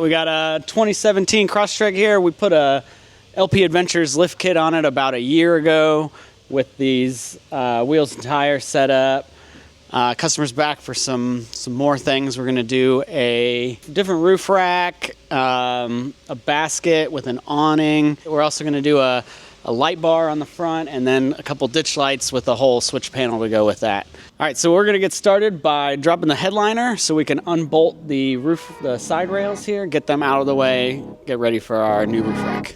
we got a 2017 Crosstrek here. We put a LP Adventures lift kit on it about a year ago with these wheels and tires set up. Customer's back for some more things. We're going to do a different roof rack, a basket with an awning. We're also going to do a light bar on the front, and then a couple ditch lights with a whole switch panel to go with that. All right, so we're going to get started by dropping the headliner so we can unbolt the side rails here, get them out of the way, get ready for our new roof rack.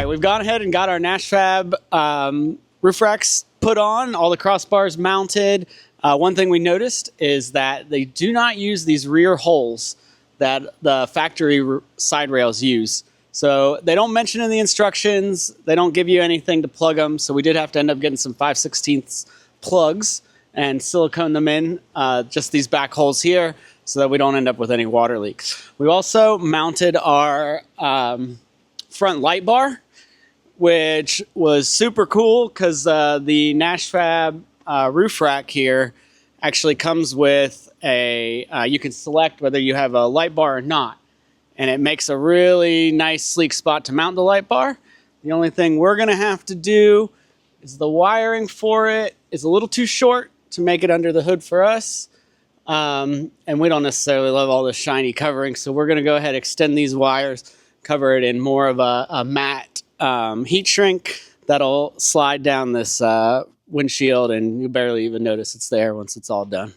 We've gone ahead and got our Nashfab roof racks put on, all the crossbars mounted. One thing we noticed is that they do not use these rear holes that the factory side rails use. So they don't mention in the instructions, they don't give you anything to plug them. So we did have to end up getting some 5/16 plugs and silicone them in, just these back holes here, so that we don't end up with any water leaks. We also mounted our front light bar, which was super cool because the Nashfab roof rack here actually comes with you can select whether you have a light bar or not. And it makes a really nice sleek spot to mount the light bar. The only thing we're gonna have to do is the wiring for it is a little too short to make it under the hood for us. And we don't necessarily love all the shiny covering, so we're gonna go ahead and extend these wires, cover it in more of a matte heat shrink that'll slide down this windshield, and you barely even notice it's there once it's all done.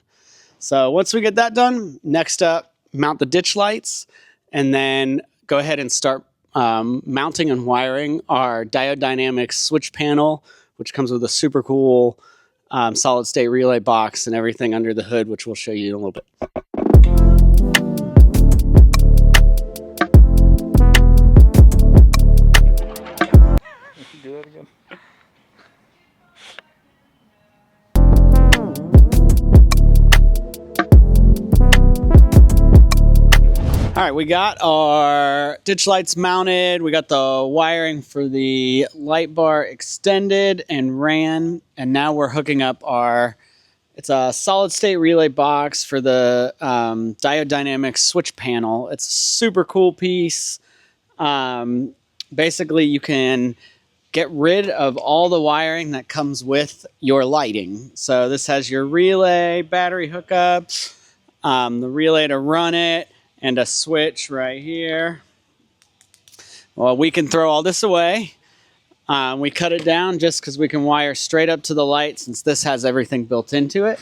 So once we get that done, next up, mount the ditch lights, and then go ahead and start mounting and wiring our Dynamics switch panel, which comes with a super cool solid state relay box and everything under the hood, which we'll show you in a little bit. Do that again. All right, we got our ditch lights mounted. We got the wiring for the light bar extended and ran. And now we're hooking up it's a solid state relay box for the Dynamics switch panel. It's a super cool piece. Basically, you can get rid of all the wiring that comes with your lighting. So this has your relay, battery hookups, the relay to run it, and a switch right here. Well, we can throw all this away. We cut it down just because we can wire straight up to the light since this has everything built into it.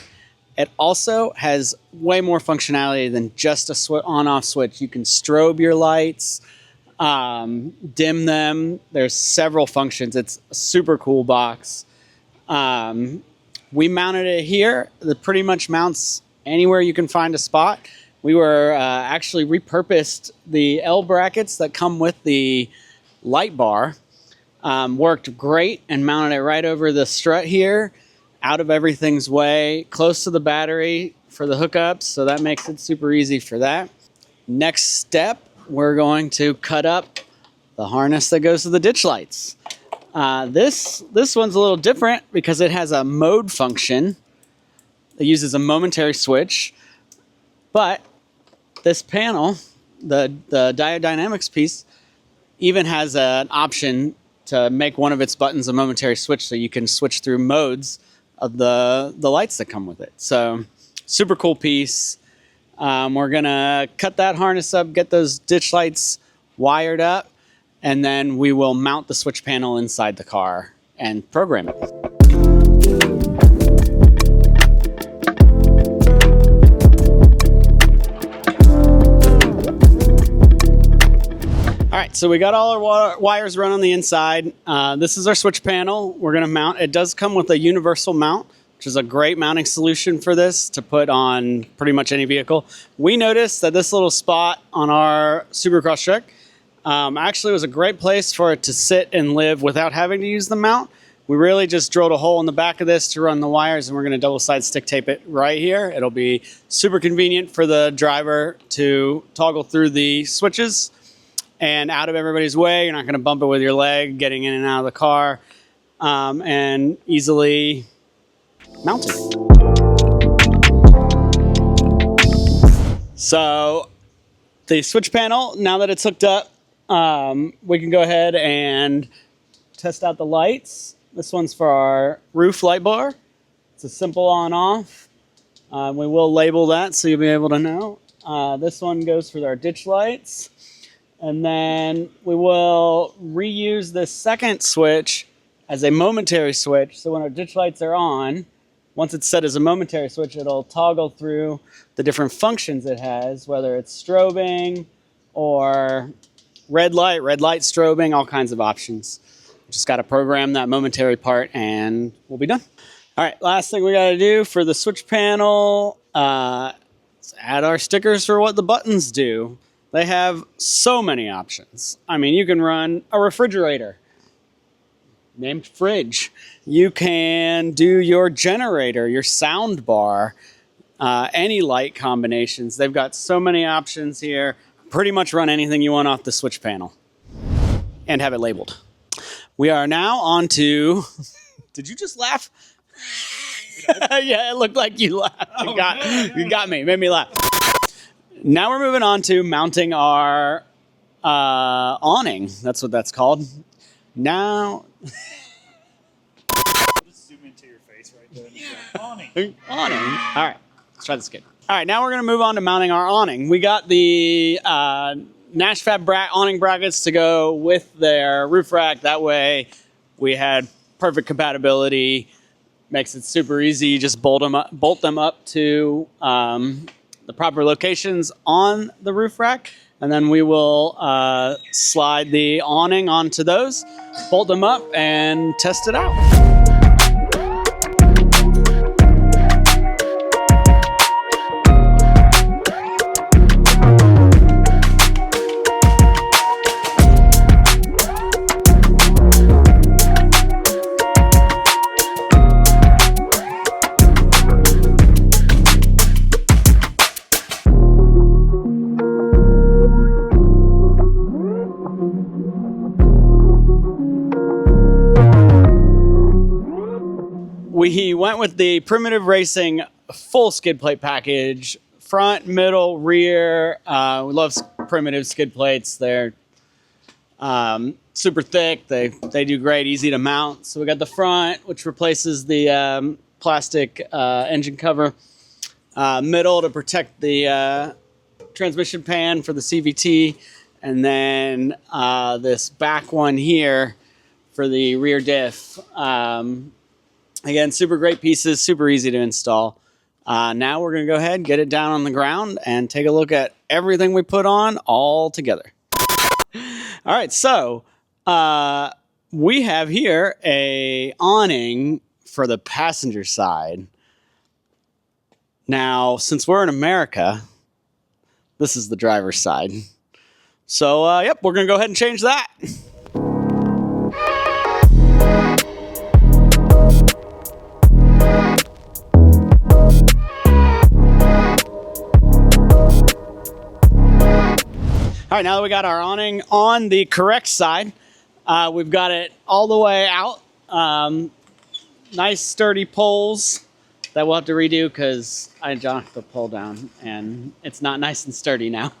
It also has way more functionality than just a on-off switch. You can strobe your lights, dim them. There's several functions. It's a super cool box. We mounted it here. It pretty much mounts anywhere you can find a spot. We were actually repurposed the L brackets that come with the light bar. Worked great and mounted it right over the strut here, out of everything's way, close to the battery for the hookups. So that makes it super easy for that. Next step, we're going to cut up the harness that goes to the ditch lights. This one's a little different because it has a mode function. It uses a momentary switch, but this panel, the Dynamics piece, even has an option to make one of its buttons a momentary switch, so you can switch through modes of the lights that come with it. So super cool piece. We're gonna cut that harness up, get those ditch lights wired up, and then we will mount the switch panel inside the car and program it. All right, so we got all our wires run on the inside. This is our switch panel. We're going to mount. It does come with a universal mount, which is a great mounting solution for this to put on pretty much any vehicle. We noticed that this little spot on our Subaru Crosstrek actually was a great place for it to sit and live without having to use the mount. We really just drilled a hole in the back of this to run the wires, and we're going to double side stick tape it right here. It'll be super convenient for the driver to toggle through the switches and out of everybody's way. You're not going to bump it with your leg getting in and out of the car, and easily mounted. So the switch panel, now that it's hooked up, we can go ahead and test out the lights. This one's for our roof light bar. It's a simple on off. We will label that so you'll be able to know. This one goes for our ditch lights. And then we will reuse this second switch as a momentary switch. So when our ditch lights are on, once it's set as a momentary switch, it'll toggle through the different functions it has, whether it's strobing or red light strobing, all kinds of options. Just got to program that momentary part and we'll be done. All right, last thing we got to do for the switch panel, is add our stickers for what the buttons do. They have so many options. I mean, you can run a refrigerator named fridge. You can do your generator, your sound bar, any light combinations. They've got so many options here. Pretty much run anything you want off the switch panel and have it labeled. We are now on to... Did you just laugh? Yeah, it looked like you laughed. You got me. Made me laugh. Now we're moving on to mounting our awning. That's what that's called. Now... Just zoom into your face right there. Awning. Awning. All right, let's try this again. All right, now we're going to move on to mounting our awning. We got the NashFab awning brackets to go with their roof rack. That way we had perfect compatibility. Makes it super easy. Just bolt them up to the proper locations on the roof rack, and then we will slide the awning onto those, bolt them up, and test it out. We went with the Primitive Racing full skid plate package, front, middle, rear. We love Primitive skid plates. They're super thick. They do great, easy to mount. So we got the front, which replaces the plastic engine cover. Middle to protect the transmission pan for the CVT. And then this back one here for the rear diff. Again, super great pieces, super easy to install. Now we're going to go ahead and get it down on the ground and take a look at everything we put on all together. All right, so we have here a awning for the passenger side. Now, since we're in America, this is the driver's side. So, yep, we're going to go ahead and change that. All right, now that we got our awning on the correct side, we've got it all the way out. Nice sturdy poles that we'll have to redo because I knocked the pole down and it's not nice and sturdy now.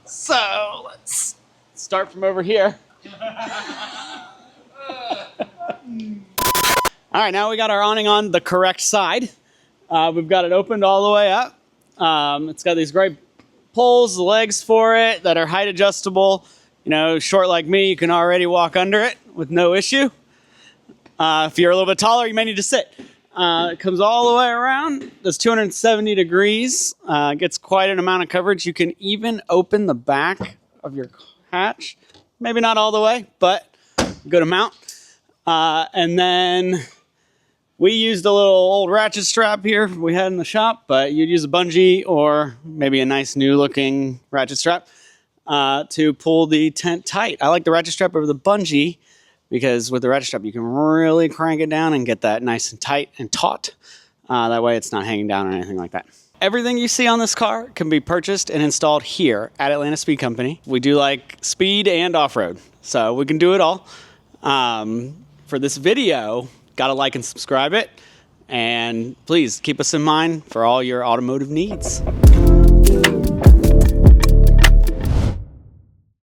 So let's start from over here. All right, now we got our awning on the correct side. We've got it opened all the way up. It's got these great poles, the legs for it that are height adjustable. You know, short like me, you can already walk under it with no issue. If you're a little bit taller, you may need to sit. It comes all the way around. Does 270 degrees. Gets quite an amount of coverage. You can even open the back of your hatch. Maybe not all the way, but a good amount. And then we used a little old ratchet strap here we had in the shop, but you'd use a bungee or maybe a nice new looking ratchet strap to pull the tent tight. I like the ratchet strap over the bungee because with the ratchet strap, you can really crank it down and get that nice and tight and taut. That way it's not hanging down or anything like that. Everything you see on this car can be purchased and installed here at Atlanta Speed Company. We do like speed and off-road, so we can do it all. For this video, gotta like and subscribe it. And please keep us in mind for all your automotive needs.